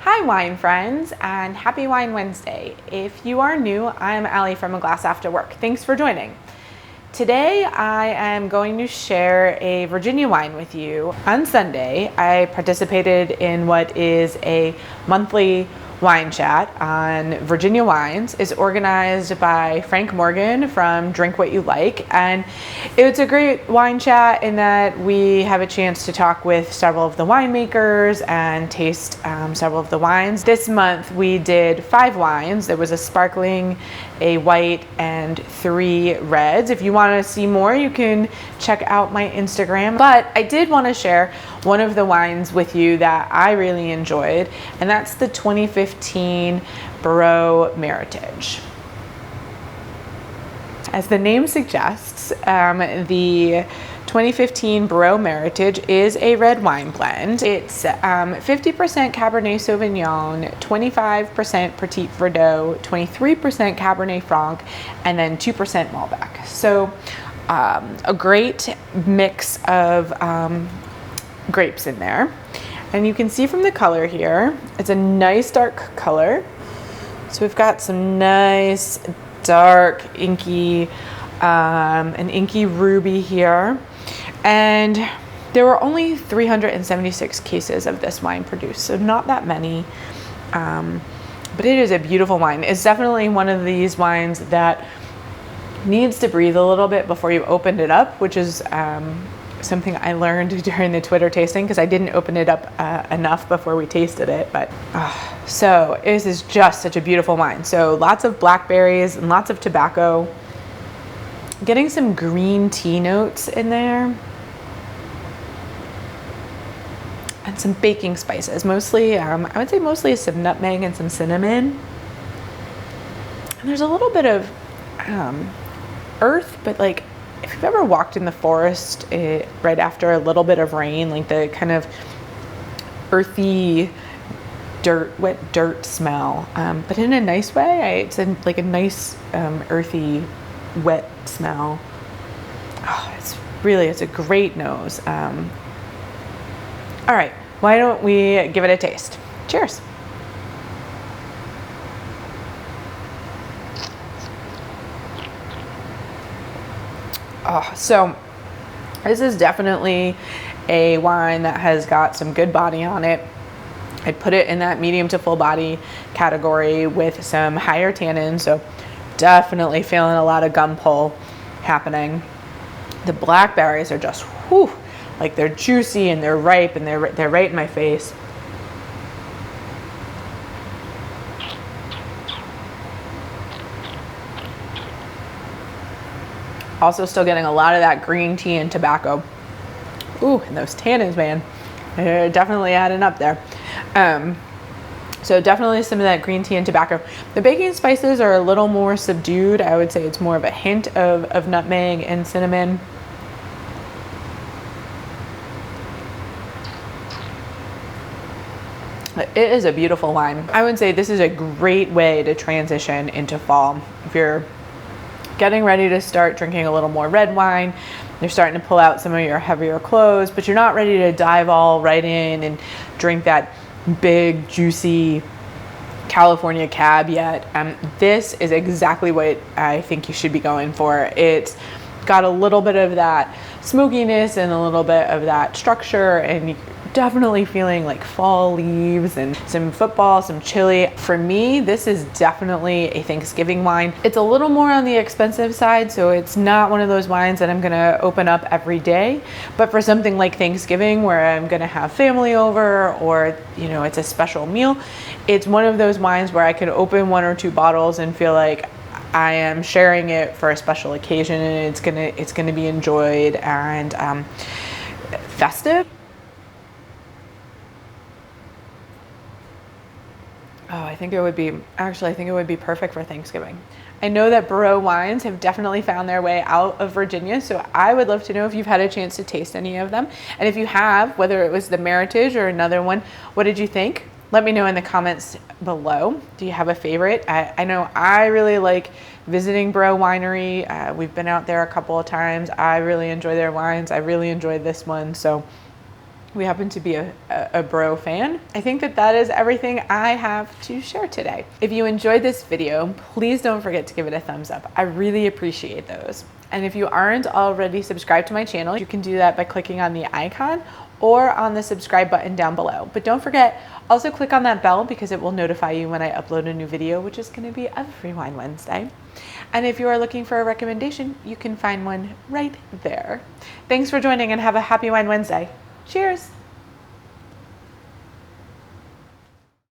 Hi wine friends, and happy Wine Wednesday. If you are new, I'm Allie from A Glass After Work. Thanks for joining. Today I am going to share a Virginia wine with you. On Sunday, I participated in what is a monthly wine chat on Virginia wines. It's organized by Frank Morgan from Drink What You Like, and it's a great wine chat in that we have a chance to talk with several of the winemakers and taste several of the wines. This month we did 5 wines. There was a sparkling, a white, and 3 reds. If you want to see more, you can check out my Instagram. But I did want to share one of the wines with you that I really enjoyed, and that's the 2015 Breaux Meritage. As the name suggests, the 2015 Breaux Meritage is a red wine blend. It's 50% Cabernet Sauvignon, 25% Petit Verdot, 23% Cabernet Franc, and then 2% Malbec. So a great mix of grapes in there. And you can see from the color here, it's a nice dark color. So we've got some nice dark inky, an inky ruby here. And there were only 376 cases of this wine produced, so not that many. But it is a beautiful wine. It's definitely one of these wines that needs to breathe a little bit before you open it up, which is something I learned during the Twitter tasting, because I didn't open it up enough before we tasted it. But so this is just such a beautiful wine. So lots of blackberries and lots of tobacco. Getting some green tea notes in there. And some baking spices, mostly, I would say mostly some nutmeg and some cinnamon. And there's a little bit of earth, but like if you've ever walked in the forest right after a little bit of rain, like the kind of earthy wet dirt smell, but in a nice way. It's like a nice earthy wet smell. Oh, it's a great nose. All right, why don't we give it a taste? Cheers. Oh, so this is definitely a wine that has got some good body on it. I'd put it in that medium to full body category with some higher tannins, so definitely feeling a lot of gum pull happening. The blackberries are just, whew, like they're juicy and they're ripe and they're right in my face. Also still getting a lot of that green tea and tobacco. Ooh, and those tannins, man, they're definitely adding up there. So definitely some of that green tea and tobacco. The baking spices are a little more subdued. I would say it's more of a hint of nutmeg and cinnamon. It is a beautiful wine. I would say this is a great way to transition into fall. If you're getting ready to start drinking a little more red wine, you're starting to pull out some of your heavier clothes, but you're not ready to dive all right in and drink that big, juicy California cab yet. This is exactly what I think you should be going for. It's got a little bit of that smokiness and a little bit of that structure, and definitely feeling like fall leaves and some football, some chili. For me, this is definitely a Thanksgiving wine. It's a little more on the expensive side, so it's not one of those wines that I'm gonna open up every day. But for something like Thanksgiving, where I'm gonna have family over, or it's a special meal, it's one of those wines where I can open 1 or 2 bottles and feel like I am sharing it for a special occasion, and it's gonna be enjoyed and festive. Oh, I think it would be perfect for Thanksgiving. I know that Breaux wines have definitely found their way out of Virginia, so I would love to know if you've had a chance to taste any of them. And if you have, whether it was the Meritage or another one, what did you think? Let me know in the comments below. Do you have a favorite? I know I really like visiting Breaux Winery. We've been out there a couple of times. I really enjoy their wines. I really enjoyed this one. So we happen to be a Breaux fan. I think that is everything I have to share today. If you enjoyed this video, please don't forget to give it a thumbs up. I really appreciate those. And if you aren't already subscribed to my channel, you can do that by clicking on the icon or on the subscribe button down below. But don't forget, also click on that bell because it will notify you when I upload a new video, which is going to be every Wine Wednesday. And if you are looking for a recommendation, you can find one right there. Thanks for joining and have a happy Wine Wednesday. Cheers.